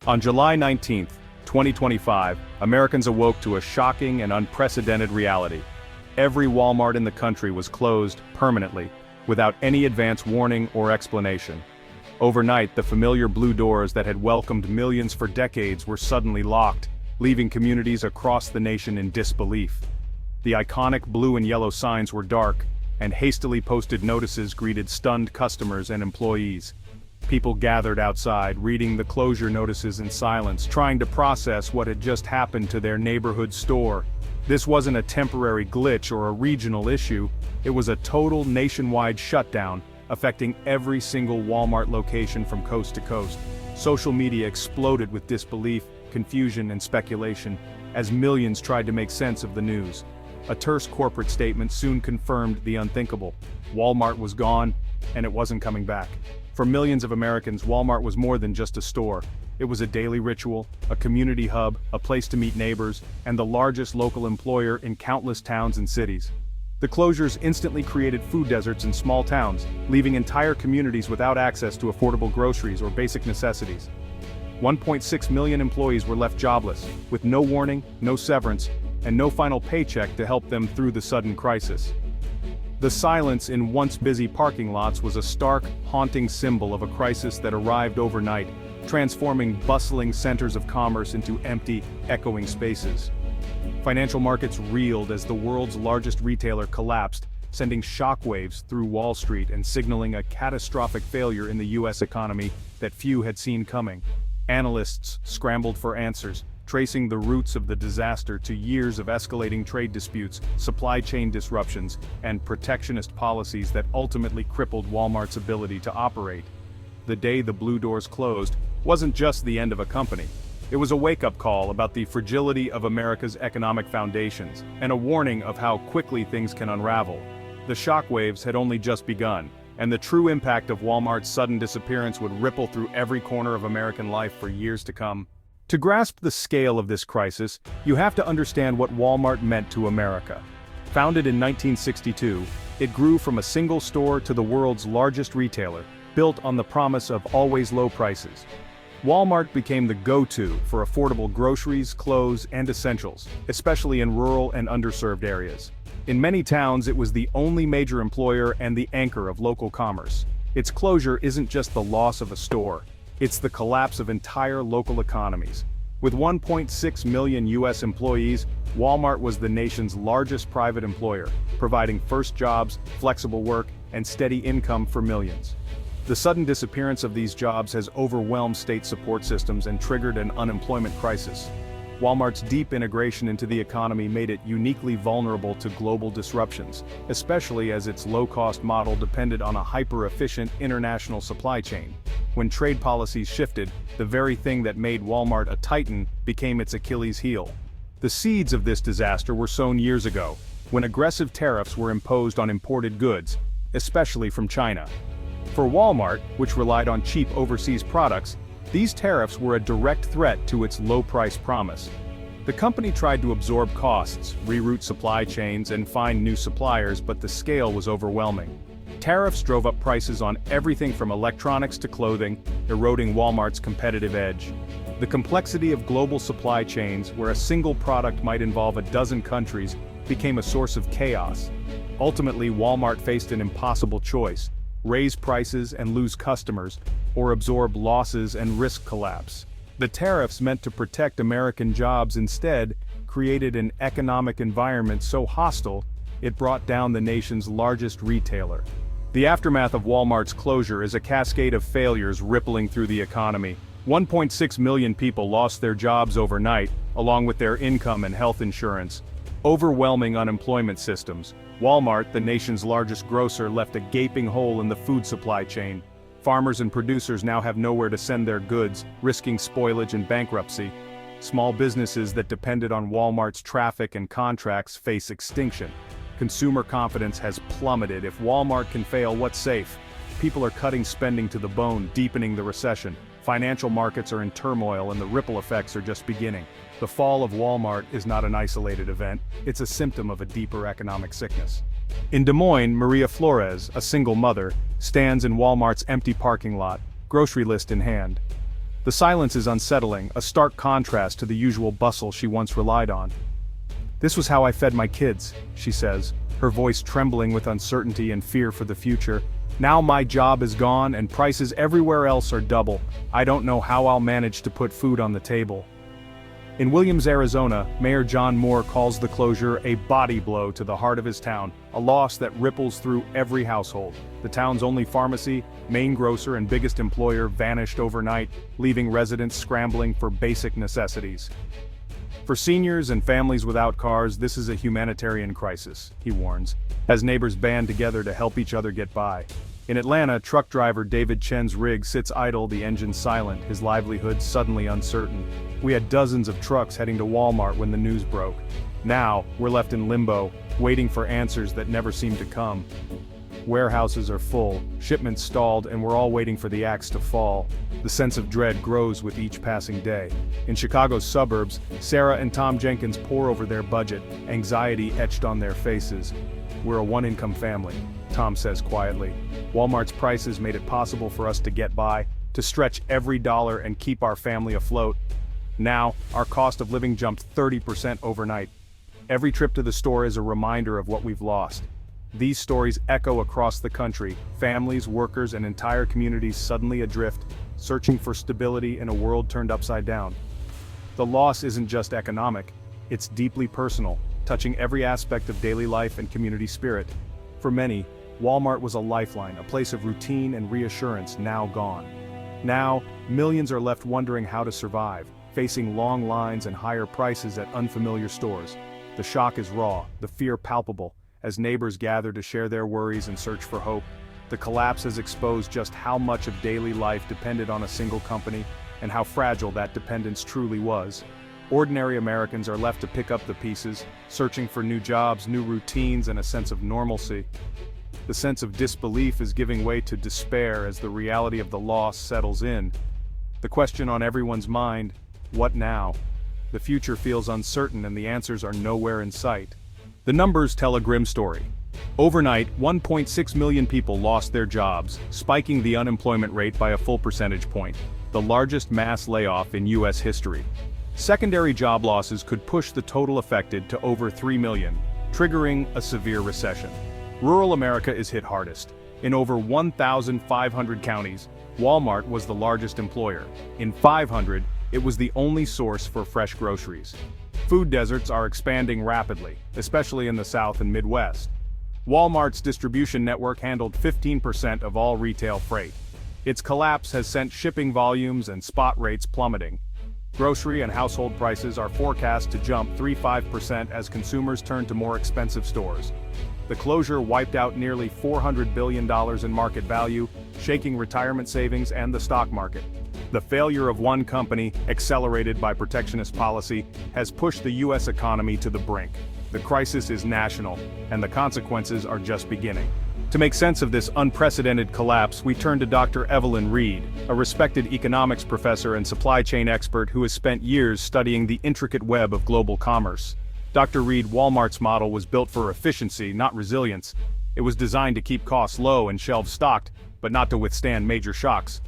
On July 19, 2025, Americans awoke to a shocking and unprecedented reality. Every Walmart in the country was closed permanently, without any advance warning or explanation. Overnight, the familiar blue doors that had welcomed millions for decades were suddenly locked, leaving communities across the nation in disbelief. The iconic blue and yellow signs were dark, and hastily posted notices greeted stunned customers and employees. People gathered outside, reading the closure notices in silence, trying to process what had just happened to their neighborhood store. This wasn't a temporary glitch or a regional issue, it was a total nationwide shutdown, affecting every single Walmart location from coast to coast. Social media exploded with disbelief, confusion, and speculation, as millions tried to make sense of the news. A terse corporate statement soon confirmed the unthinkable. Walmart was gone, and it wasn't coming back. For millions of Americans, Walmart was more than just a store. It was a daily ritual, a community hub, a place to meet neighbors, and the largest local employer in countless towns and cities. The closures instantly created food deserts in small towns, leaving entire communities without access to affordable groceries or basic necessities. 1.6 million employees were left jobless, with no warning, no severance, and no final paycheck to help them through the sudden crisis. The silence in once busy parking lots was a stark, haunting symbol of a crisis that arrived overnight, transforming bustling centers of commerce into empty, echoing spaces. Financial markets reeled as the world's largest retailer collapsed, sending shockwaves through Wall Street and signaling a catastrophic failure in the U.S. economy that few had seen coming. Analysts scrambled for answers, tracing the roots of the disaster to years of escalating trade disputes, supply chain disruptions, and protectionist policies that ultimately crippled Walmart's ability to operate. The day the blue doors closed wasn't just the end of a company. It was a wake-up call about the fragility of America's economic foundations, and a warning of how quickly things can unravel. The shockwaves had only just begun, and the true impact of Walmart's sudden disappearance would ripple through every corner of American life for years to come. To grasp the scale of this crisis, you have to understand what Walmart meant to America. Founded in 1962, it grew from a single store to the world's largest retailer, built on the promise of always low prices. Walmart became the go-to for affordable groceries, clothes, and essentials, especially in rural and underserved areas. In many towns, it was the only major employer and the anchor of local commerce. Its closure isn't just the loss of a store, it's the collapse of entire local economies. With 1.6 million U.S. employees, Walmart was the nation's largest private employer, providing first jobs, flexible work, and steady income for millions. The sudden disappearance of these jobs has overwhelmed state support systems and triggered an unemployment crisis. Walmart's deep integration into the economy made it uniquely vulnerable to global disruptions, especially as its low-cost model depended on a hyper-efficient international supply chain. When trade policies shifted, the very thing that made Walmart a titan became its Achilles heel. The seeds of this disaster were sown years ago, when aggressive tariffs were imposed on imported goods, especially from China. For Walmart, which relied on cheap overseas products, these tariffs were a direct threat to its low-price promise. The company tried to absorb costs, reroute supply chains, and find new suppliers, but the scale was overwhelming. Tariffs drove up prices on everything from electronics to clothing, eroding Walmart's competitive edge. The complexity of global supply chains, where a single product might involve a dozen countries, became a source of chaos. Ultimately, Walmart faced an impossible choice: raise prices and lose customers, or absorb losses and risk collapse. The tariffs meant to protect American jobs instead created an economic environment so hostile, it brought down the nation's largest retailer. The aftermath of Walmart's closure is a cascade of failures rippling through the economy. 1.6 million people lost their jobs overnight, along with their income and health insurance. Overwhelming unemployment systems. Walmart, the nation's largest grocer, left a gaping hole in the food supply chain. Farmers and producers now have nowhere to send their goods, risking spoilage and bankruptcy. Small businesses that depended on Walmart's traffic and contracts face extinction. Consumer confidence has plummeted. If Walmart can fail, what's safe? People are cutting spending to the bone, deepening the recession. Financial markets are in turmoil and the ripple effects are just beginning. The fall of Walmart is not an isolated event, it's a symptom of a deeper economic sickness. In Des Moines, Maria Flores, a single mother, stands in Walmart's empty parking lot, grocery list in hand. The The silence is unsettling, a stark contrast to the usual bustle she once relied on. "This was how I fed my kids," she says, her voice trembling with uncertainty and fear for the future. "Now my job is gone and prices everywhere else are double. I don't know how I'll manage to put food on the table." In Williams, Arizona, Mayor John Moore calls the closure a body blow to the heart of his town, a loss that ripples through every household. The town's only pharmacy, main grocer and biggest employer vanished overnight, leaving residents scrambling for basic necessities. "For seniors and families without cars, this is a humanitarian crisis," he warns, as neighbors band together to help each other get by. In Atlanta, truck driver David Chen's rig sits idle, the engine silent, his livelihood suddenly uncertain. "We had dozens of trucks heading to Walmart when the news broke. Now, we're left in limbo, waiting for answers that never seem to come. Warehouses are full, shipments stalled, and we're all waiting for the axe to fall." The sense of dread grows with each passing day. In Chicago's suburbs, Sarah and Tom Jenkins pore over their budget, anxiety etched on their faces. "We're a one-income family," Tom says quietly. "Walmart's prices made it possible for us to get by, to stretch every dollar and keep our family afloat. Now, our cost of living jumped 30% overnight. Every trip to the store is a reminder of what we've lost." These stories echo across the country, families, workers, and entire communities suddenly adrift, searching for stability in a world turned upside down. The loss isn't just economic, it's deeply personal, touching every aspect of daily life and community spirit. For many, Walmart was a lifeline, a place of routine and reassurance, now gone. Now, millions are left wondering how to survive, facing long lines and higher prices at unfamiliar stores. The shock is raw, the fear palpable, as neighbors gather to share their worries and search for hope. The collapse has exposed just how much of daily life depended on a single company, and how fragile that dependence truly was. Ordinary Americans are left to pick up the pieces, searching for new jobs, new routines, and a sense of normalcy. The sense of disbelief is giving way to despair as the reality of the loss settles in. The question on everyone's mind, what now? The future feels uncertain and the answers are nowhere in sight. The numbers tell a grim story. Overnight, 1.6 million people lost their jobs, spiking the unemployment rate by a full percentage point, the largest mass layoff in U.S. history. Secondary job losses could push the total affected to over 3 million, triggering a severe recession. Rural America is hit hardest. In over 1,500 counties, Walmart was the largest employer. In 500, it was the only source for fresh groceries. Food deserts are expanding rapidly, especially in the South and Midwest. Walmart's distribution network handled 15% of all retail freight. Its collapse has sent shipping volumes and spot rates plummeting. Grocery and household prices are forecast to jump 3–5% as consumers turn to more expensive stores. The closure wiped out nearly $400 billion in market value, shaking retirement savings and the stock market. The failure of one company, accelerated by protectionist policy, has pushed the U.S. economy to the brink. The crisis is national, and the consequences are just beginning. To make sense of this unprecedented collapse, we turn to Dr. Evelyn Reed, a respected economics professor and supply chain expert who has spent years studying the intricate web of global commerce. Dr. Reed, Walmart's model was built for efficiency, not resilience. It was designed to keep costs low and shelves stocked, but not to withstand major shocks.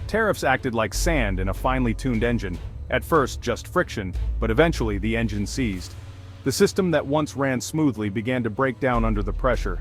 Tariffs acted like sand in a finely tuned engine, at first just friction, but eventually the engine seized. The system that once ran smoothly began to break down under the pressure.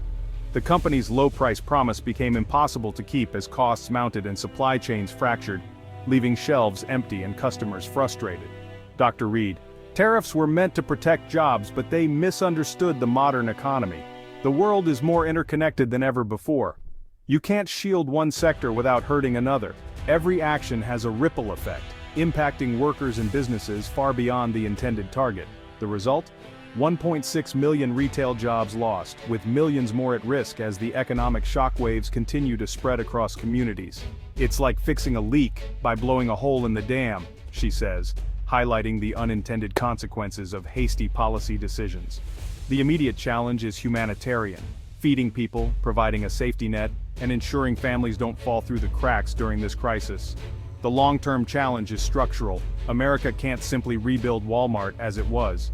The company's low-price promise became impossible to keep as costs mounted and supply chains fractured, leaving shelves empty and customers frustrated. Dr. Reed: "Tariffs were meant to protect jobs, but they misunderstood the modern economy. The world is more interconnected than ever before. You can't shield one sector without hurting another. Every action has a ripple effect, impacting workers and businesses far beyond the intended target. The result? 1.6 million retail jobs lost, with millions more at risk as the economic shockwaves continue to spread across communities. It's like fixing a leak by blowing a hole in the dam," she says, highlighting the unintended consequences of hasty policy decisions. The immediate challenge is humanitarian: feeding people, providing a safety net, and ensuring families don't fall through the cracks during this crisis. The long-term challenge is structural. America can't simply rebuild Walmart as it was.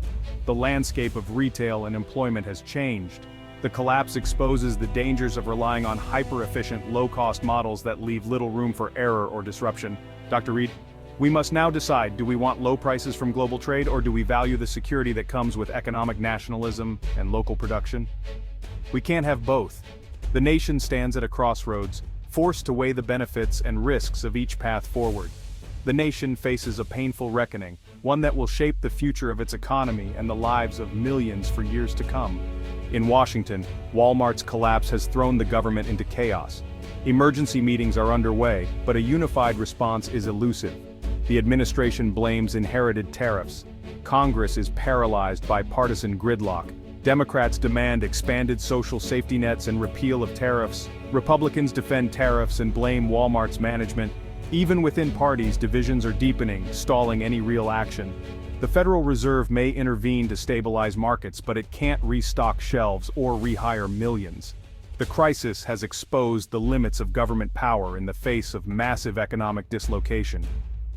The landscape of retail and employment has changed. The collapse exposes the dangers of relying on hyper-efficient, low-cost models that leave little room for error or disruption. Dr. Reed, we must now decide, do we want low prices from global trade, or do we value the security that comes with economic nationalism and local production? We can't have both. The nation stands at a crossroads, forced to weigh the benefits and risks of each path forward. The nation faces a painful reckoning, one that will shape the future of its economy and the lives of millions for years to come. In Washington, Walmart's collapse has thrown the government into chaos. Emergency meetings are underway, but a unified response is elusive. The administration blames inherited tariffs. Congress is paralyzed by partisan gridlock. Democrats demand expanded social safety nets and repeal of tariffs. Republicans defend tariffs and blame Walmart's management. Even within parties, divisions are deepening, stalling any real action. The Federal Reserve may intervene to stabilize markets, but it can't restock shelves or rehire millions. The crisis has exposed the limits of government power in the face of massive economic dislocation.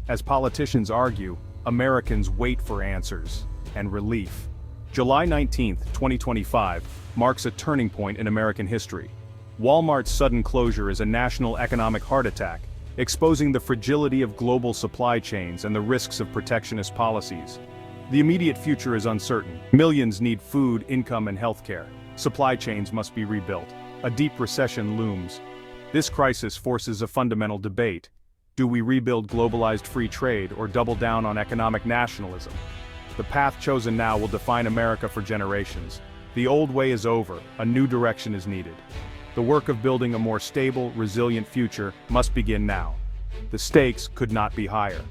As politicians argue, Americans wait for answers and relief. July 19, 2025, marks a turning point in American history. Walmart's sudden closure is a national economic heart attack, exposing the fragility of global supply chains and the risks of protectionist policies. The immediate future is uncertain. Millions need food, income, and healthcare. Supply chains must be rebuilt. A deep recession looms. This crisis forces a fundamental debate. Do we rebuild globalized free trade or double down on economic nationalism? The path chosen now will define America for generations. The old way is over, a new direction is needed. The work of building a more stable, resilient future must begin now. The stakes could not be higher.